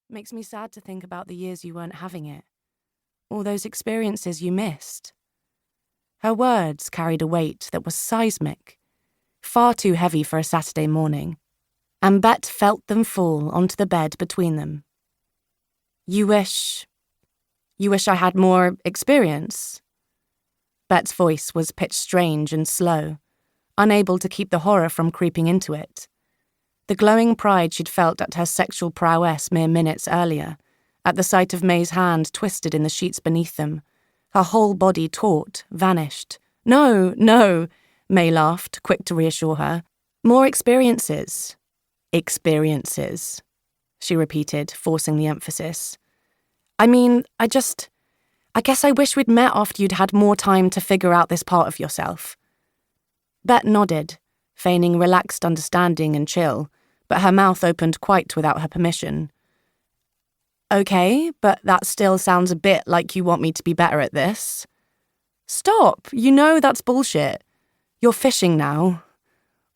Makes me sad to think about the years you weren't having it. All those experiences you missed. Her words carried a weight that was seismic, far too heavy for a Saturday morning, and Bette felt them fall onto the bed between them. You wish I had more experience? Bette's voice was pitched strange and slow, unable to keep the horror from creeping into it. The glowing pride she'd felt at her sexual prowess mere minutes earlier, at the sight of May's hand twisted in the sheets beneath them, her whole body taut, vanished. No, no, May laughed, quick to reassure her. More experiences. Experiences, she repeated, forcing the emphasis. I mean, I guess I wish we'd met after you'd had more time to figure out this part of yourself. Bette nodded, feigning relaxed understanding and chill, but her mouth opened quite without her permission. Okay, but that still sounds a bit like you want me to be better at this. Stop, you know that's bullshit. You're fishing now.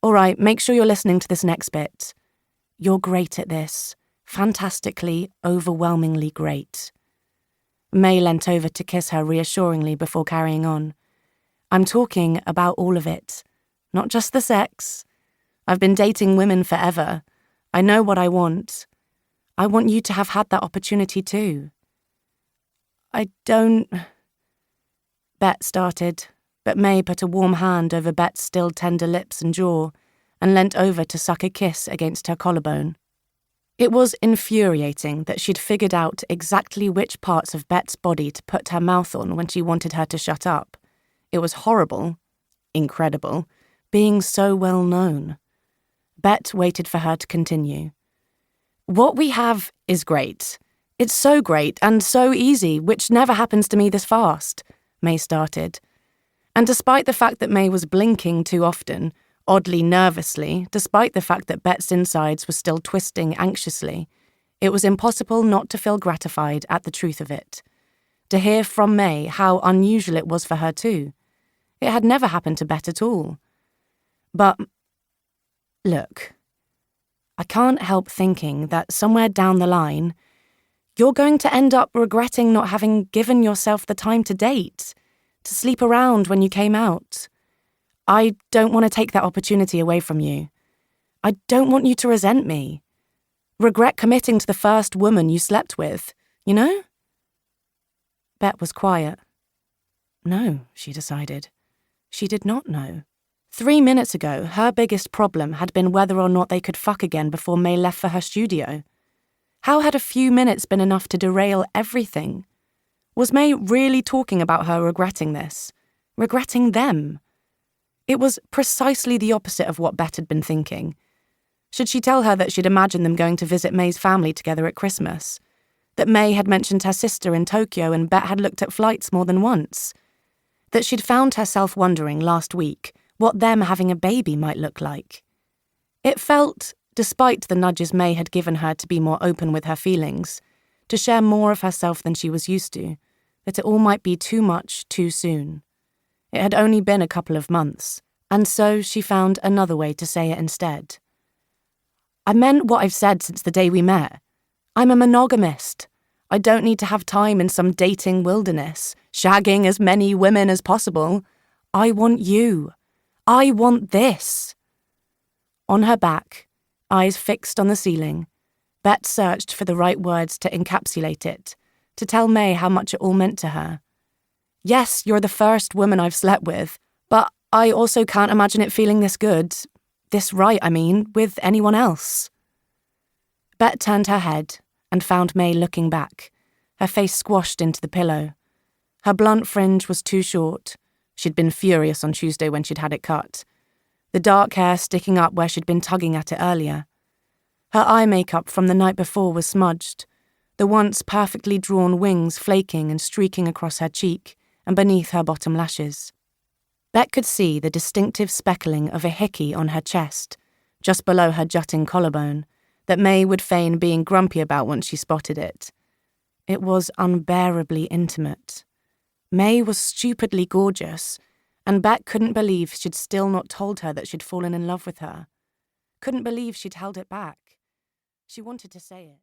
All right, make sure you're listening to this next bit. You're great at this. Fantastically, overwhelmingly great. May leant over to kiss her reassuringly before carrying on. I'm talking about all of it, not just the sex. I've been dating women forever. I know what I want. I want you to have had that opportunity too. I don't... Bette started, but May put a warm hand over Bette's still tender lips and jaw and leant over to suck a kiss against her collarbone. It was infuriating that she'd figured out exactly which parts of Bette's body to put her mouth on when she wanted her to shut up. It was horrible, incredible, being so well known. Bette waited for her to continue. What we have is great. It's so great and so easy, which never happens to me this fast, May started. And despite the fact that May was blinking too often, oddly nervously, despite the fact that Bette's insides were still twisting anxiously, it was impossible not to feel gratified at the truth of it. To hear from May how unusual it was for her too. It had never happened to Bette at all. But, look, I can't help thinking that somewhere down the line, you're going to end up regretting not having given yourself the time to date, to sleep around when you came out. I don't want to take that opportunity away from you. I don't want you to resent me. Regret committing to the first woman you slept with, you know? Bette was quiet. No, she decided. She did not know. 3 minutes ago, her biggest problem had been whether or not they could fuck again before May left for her studio. How had a few minutes been enough to derail everything? Was May really talking about her regretting this? Regretting them? It was precisely the opposite of what Bette had been thinking. Should she tell her that she'd imagined them going to visit May's family together at Christmas? That May had mentioned her sister in Tokyo and Bette had looked at flights more than once? That she'd found herself wondering last week what them having a baby might look like? It felt, despite the nudges May had given her to be more open with her feelings, to share more of herself than she was used to, that it all might be too much too soon. It had only been a couple of months, and so she found another way to say it instead. I meant what I've said since the day we met. I'm a monogamist. I don't need to have time in some dating wilderness, shagging as many women as possible. I want you. I want this. On her back, eyes fixed on the ceiling, Bette searched for the right words to encapsulate it, to tell May how much it all meant to her. Yes, you're the first woman I've slept with, but I also can't imagine it feeling this good, this right, with anyone else. Bette turned her head and found May looking back, her face squashed into the pillow. Her blunt fringe was too short. She'd been furious on Tuesday when she'd had it cut. The dark hair sticking up where she'd been tugging at it earlier. Her eye makeup from the night before was smudged, the once perfectly drawn wings flaking and streaking across her cheek and beneath her bottom lashes. Bette could see the distinctive speckling of a hickey on her chest, just below her jutting collarbone, that May would feign being grumpy about once she spotted it. It was unbearably intimate. May was stupidly gorgeous, and Bette couldn't believe she'd still not told her that she'd fallen in love with her. Couldn't believe she'd held it back. She wanted to say it.